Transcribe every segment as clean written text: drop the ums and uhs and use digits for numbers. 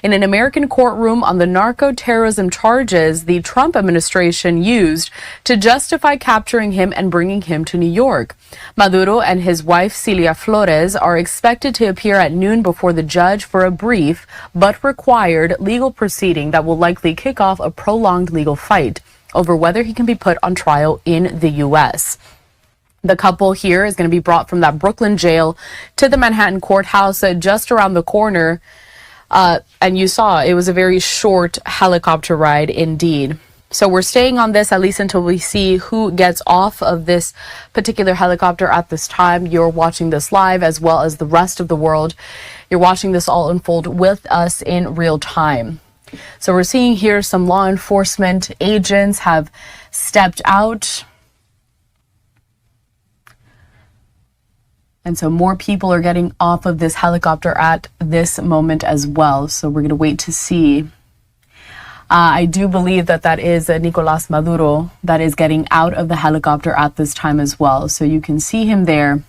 in an American courtroom on the narco-terrorism charges the Trump administration used to justify capturing him and bringing him to New York. Maduro and his wife Celia Flores are expected to appear at noon before the judge for a brief but required legal proceeding that will likely kick off a prolonged legal fight over whether he can be put on trial in the U.S. The couple here is going to be brought from that Brooklyn jail to the Manhattan courthouse just around the corner. And you saw it was a very short helicopter ride indeed. So we're staying on this at least until we see who gets off of this particular helicopter at this time. You're watching this live as well as the rest of the world. You're watching this all unfold with us in real time. So we're seeing here some law enforcement agents have stepped out. And so more people are getting off of this helicopter at this moment as well. So we're going to wait to see. I do believe that that is Nicolás Maduro that is getting out of the helicopter at this time as well. So you can see him there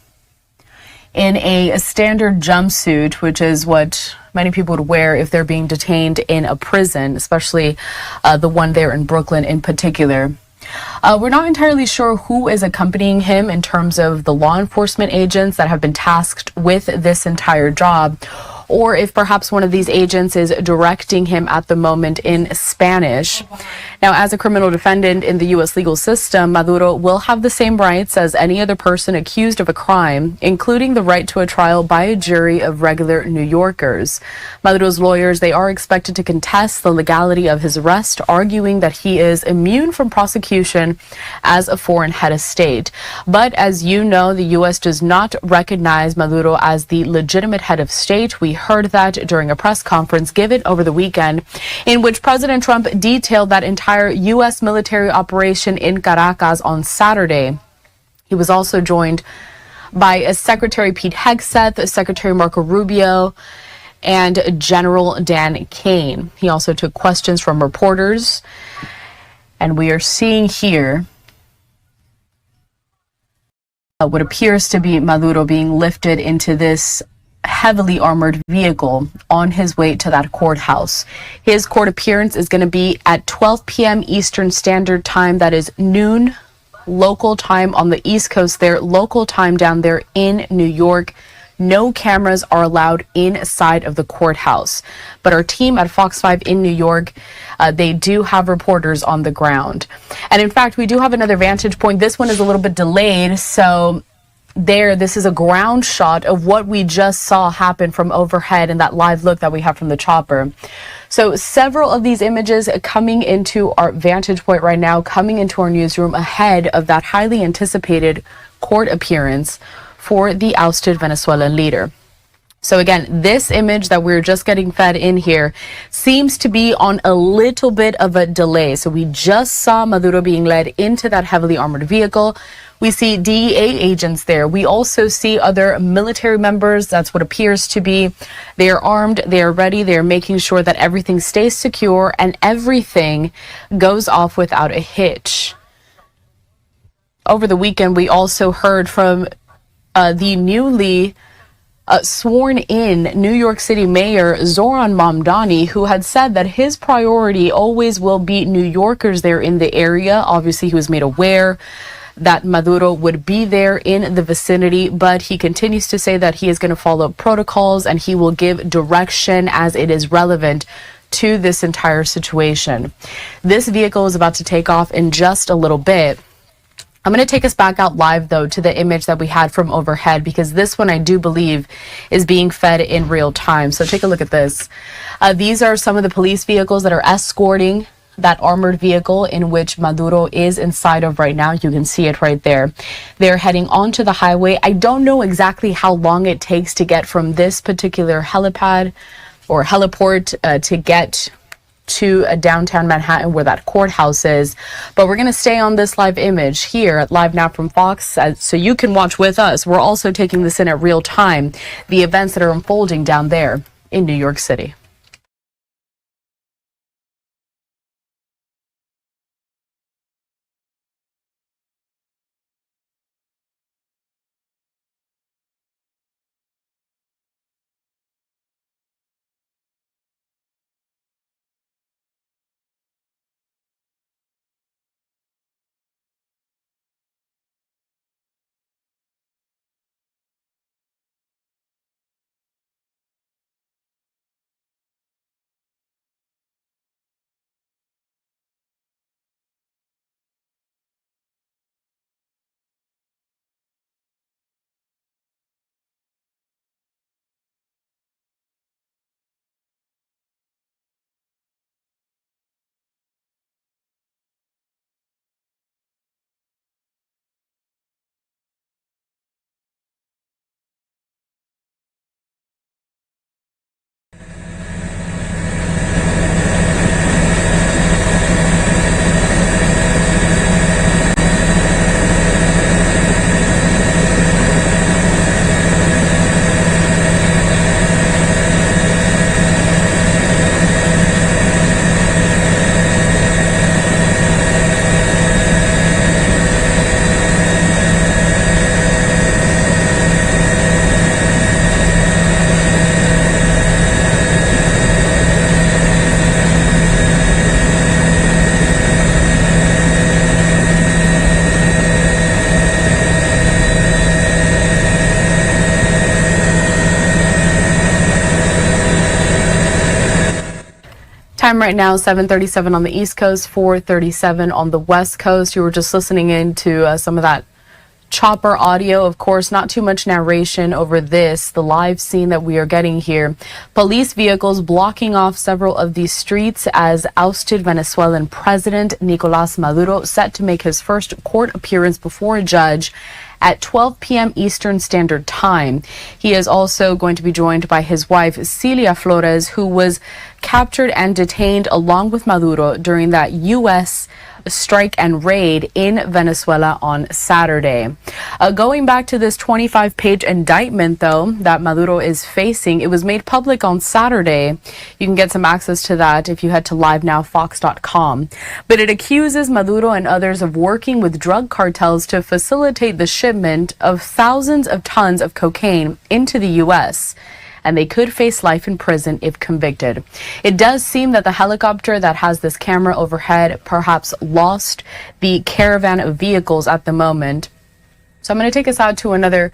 in a standard jumpsuit, which is what many people would wear if they're being detained in a prison, especially the one there in Brooklyn in particular. We're not entirely sure who is accompanying him in terms of the law enforcement agents that have been tasked with this entire job, or if perhaps one of these agents is directing him at the moment in Spanish. Now, as a criminal defendant in the U.S. legal system, Maduro will have the same rights as any other person accused of a crime, including the right to a trial by a jury of regular New Yorkers. Maduro's lawyers, they are expected to contest the legality of his arrest, arguing that he is immune from prosecution as a foreign head of state. But as you know, the U.S. does not recognize Maduro as the legitimate head of state. We heard that during a press conference given over the weekend in which President Trump detailed that entire U.S. military operation in Caracas on Saturday. He was also joined by Secretary Pete Hegseth, Secretary Marco Rubio, and General Dan Kane. He also took questions from reporters, and we are seeing here what appears to be Maduro being lifted into this heavily armored vehicle on his way to that courthouse. His court appearance is going to be at 12 p.m. Eastern Standard Time. That is noon local time on the East Coast there, local time down there in New York. No cameras are allowed inside of the courthouse. But our team at Fox 5 in New York, they do have reporters on the ground. And in fact, we do have another vantage point. This one is a little bit delayed, so this is a ground shot of what we just saw happen from overhead in that live look that we have from the chopper. So several of these images coming into our vantage point right now, coming into our newsroom ahead of that highly anticipated court appearance for the ousted Venezuelan leader. So again, this image that we're just getting fed in here seems to be on a little bit of a delay. So we just saw Maduro being led into that heavily armored vehicle. We see DEA agents there. We also see other military members. That's what appears to be. They are armed. They are ready. They are making sure that everything stays secure and everything goes off without a hitch. Over the weekend, we also heard from the newly sworn in New York City Mayor Zoran Mamdani, who had said that his priority always will be New Yorkers there in the area. Obviously, he was made aware that Maduro would be there in the vicinity, but he continues to say that he is going to follow protocols and he will give direction as it is relevant to this entire situation. This vehicle is about to take off in just a little bit. I'm going to take us back out live, though, to the image that we had from overhead, because this one I do believe is being fed in real time. So take a look at this. These are some of the police vehicles that are escorting that armored vehicle in which Maduro is inside of right now. You can see it right there. They're heading onto the highway. I don't know exactly how long it takes to get from this particular helipad or heliport to get to downtown Manhattan where that courthouse is. But we're going to stay on this live image here at Live Now from Fox so you can watch with us. We're also taking this in at real time, the events that are unfolding down there in New York City. Time right now, 7:37 on the East Coast, 4:37 on the West Coast. You were just listening into some of that chopper audio. Of course, not too much narration over this, the live scene that we are getting here. Police vehicles blocking off several of these streets as ousted Venezuelan President Nicolás Maduro set to make his first court appearance before a judge at 12 p.m. Eastern Standard Time. He is also going to be joined by his wife, Celia Flores, who was captured and detained along with Maduro during that U.S. strike and raid in Venezuela on Saturday. Going back to this 25-page indictment, though, that Maduro is facing, it was made public on Saturday. You can get some access to that if you head to livenowfox.com. But it accuses Maduro and others of working with drug cartels to facilitate the shipment of thousands of tons of cocaine into the U.S., and they could face life in prison if convicted. It does seem that the helicopter that has this camera overhead perhaps lost the caravan of vehicles at the moment. So I'm going to take us out to another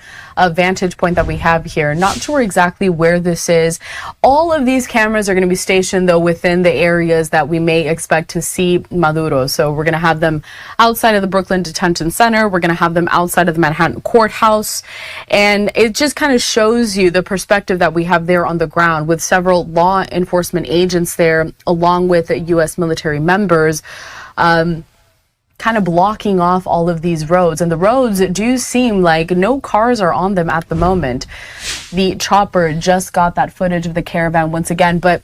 vantage point that we have here. Not sure exactly where this is. All of these cameras are going to be stationed, though, within the areas that we may expect to see Maduro. So we're going to have them outside of the Brooklyn Detention Center. We're going to have them outside of the Manhattan Courthouse. And it just kind of shows you the perspective that we have there on the ground with several law enforcement agents there, along with U.S. military members. Kind of blocking off all of these roads, and the roads do seem like no cars are on them at the moment. The chopper just got that footage of the caravan once again, but